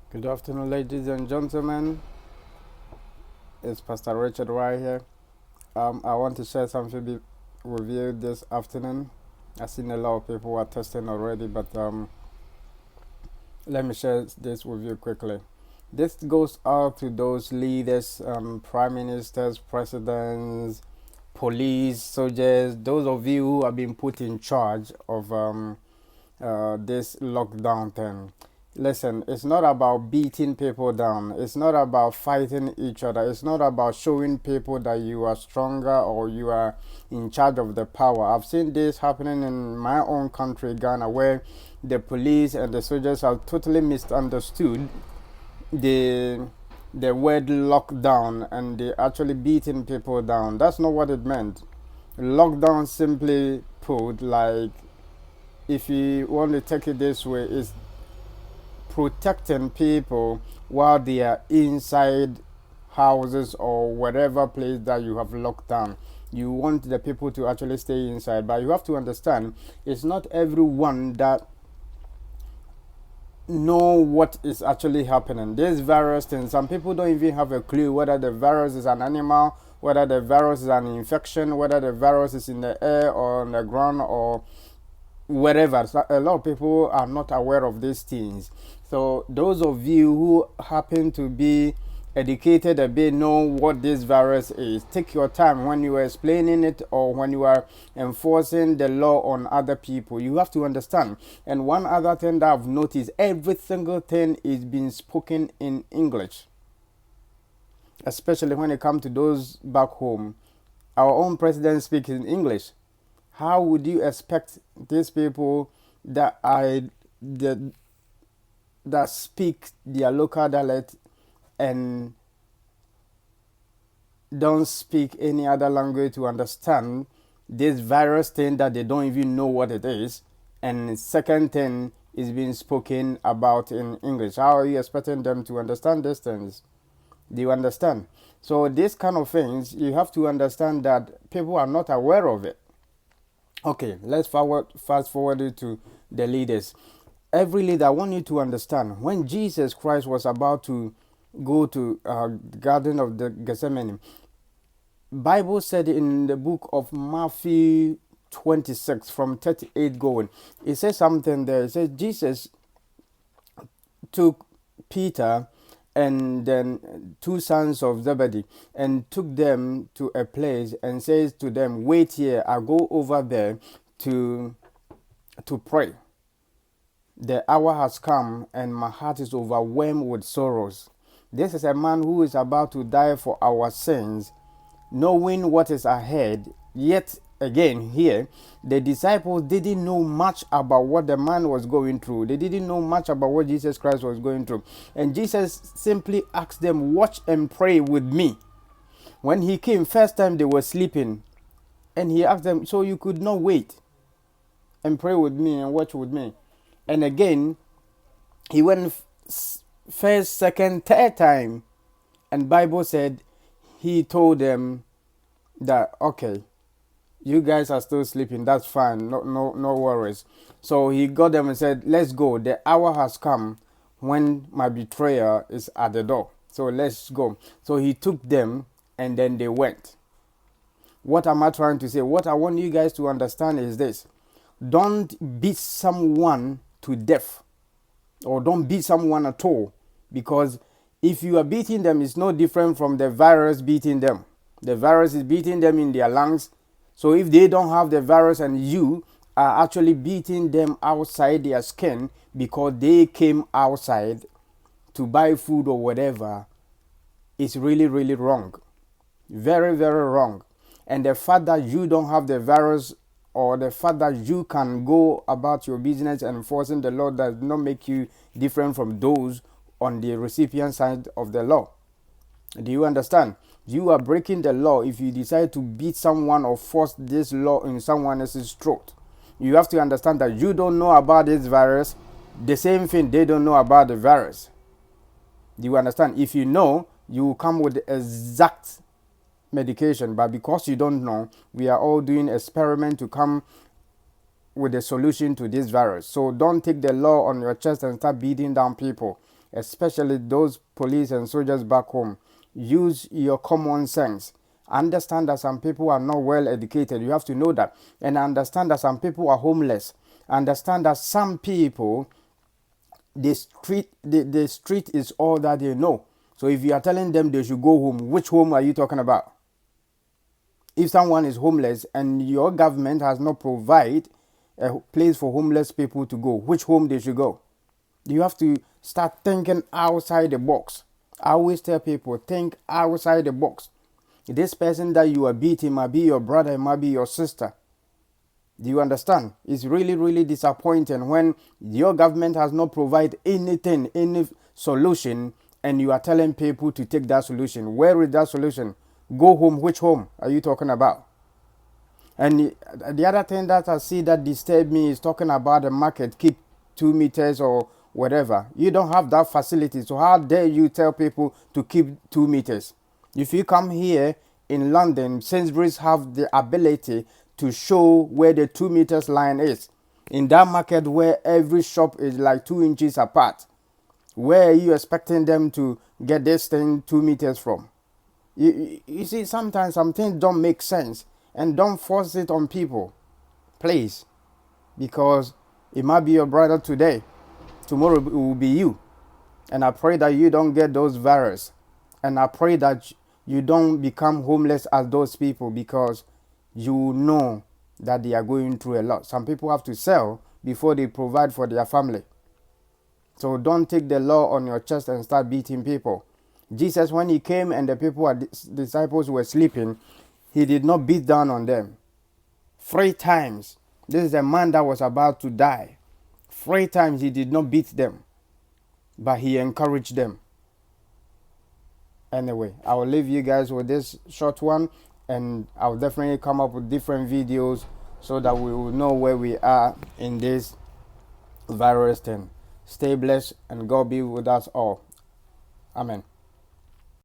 Good afternoon, ladies and gentlemen. It's Pastor Richard right here. I want to share something with you this afternoon. I've seen a lot of people are testing already, but let me share this with you quickly. This goes out to those leaders, prime ministers, presidents, police, soldiers, those of you who have been put in charge of this lockdown thing. Listen, it's not about beating people down. It's not about fighting each other. It's not about showing people that you are stronger or you are in charge of the power. I've seen this happening in my own country, Ghana, where the police and the soldiers have totally misunderstood the the word lockdown and they actually beating people down. That's not what it meant. Lockdown simply put, like, if you want to take it this way, is protecting people while they are inside houses or whatever place that you have locked down. You want the people to actually stay inside, but you have to understand it's not everyone that know what is actually happening. This virus thing, some people don't even have a clue whether the virus is an animal, whether the virus is an infection, whether the virus is in the air or on the ground or wherever. So a lot of people are not aware of these things. So those of you who happen to be educated a bit, know what this virus is, take your time when you are explaining it or when you are enforcing the law on other people. You have to understand. And one other thing that I've noticed, every single thing is being spoken in English, especially when it comes to those back home. Our own president speaks in English. How would you expect these people that are the that speak their local dialect and don't speak any other language to understand this virus thing that they don't even know what it is? And second thing is being spoken about in English. How are you expecting them to understand these things? Do you understand? So these kind of things, you have to understand that people are not aware of it. Okay, let's fast forward it to the leaders. Every leader, I want you to understand, when Jesus Christ was about to go to Garden of the Gethsemane, Bible said in the book of Matthew 26 from 38 going, it says something there. It says Jesus took Peter and then two sons of Zebedee and took them to a place and says to them, wait here, I go over there to pray. The hour has come and my heart is overwhelmed with sorrows. This is a man who is about to die for our sins, knowing what is ahead. Yet again, here, the disciples didn't know much about what the man was going through. They didn't know much about what Jesus Christ was going through. And Jesus simply asked them, watch and pray with me. When he came, first time they were sleeping. And he asked them, so you could not wait and pray with me and watch with me? And again, he went first, second, third time. And Bible said he told them that, okay, you guys are still sleeping, that's fine, no worries. So he got them and said, let's go, the hour has come when my betrayer is at the door, so let's go. So he took them and then they went. What am I trying to say? What I want you guys to understand is this: don't beat someone to death, or don't beat someone at all, because if you are beating them, it's no different from the virus beating them. The virus is beating them in their lungs. So if they don't have the virus and you are actually beating them outside their skin because they came outside to buy food or whatever, it's really, really wrong. Very, very wrong. And the fact that you don't have the virus, or the fact that you can go about your business and enforcing the law, does not make you different from those on the recipient side of the law. Do you understand? You are breaking the law if you decide to beat someone or force this law in someone else's throat. You have to understand that you don't know about this virus, the same thing they don't know about the virus. Do you understand? If you know, you will come with the exact medication, but because you don't know, we are all doing experiment to come with a solution to this virus. So don't take the law on your chest and start beating down people. especially those police and soldiers back home. Use your common sense. Understand that some people are not well educated. You have to know that. And understand that some people are homeless. Understand that some people, the street is all that they know. So if you are telling them they should go home, which home are you talking about? If someone is homeless and your government has not provided a place for homeless people to go, which home they should go? You have to start thinking outside the box. I always tell people, think outside the box. This person that you are beating might be your brother, it might be your sister. Do you understand? It's really, really disappointing when your government has not provided anything, any solution, and you are telling people to take that solution. Where is that solution? Go home. Which home are you talking about? And the other thing that I see that disturb me is talking about the market, keep 2 meters or whatever. You don't have that facility. So how dare you tell people to keep 2 meters? If you come here in London, Sainsbury's have the ability to show where the 2 meters line is. In that market where every shop is like 2 inches apart, where are you expecting them to get this thing 2 meters from? You see, sometimes some things don't make sense, and don't force it on people, please, because it might be your brother today, tomorrow it will be you. And I pray that you don't get those virus, and I pray that you don't become homeless as those people, because you know that they are going through a lot. Some people have to sell before they provide for their family. So don't take the law on your chest and start beating people. Jesus, when he came and the people, disciples were sleeping, he did not beat down on them. 3 times. This is a man that was about to die. 3 times he did not beat them, but he encouraged them. Anyway, I will leave you guys with this short one, and I'll definitely come up with different videos so that we will know where we are in this virus thing. Stay blessed and God be with us all. Amen.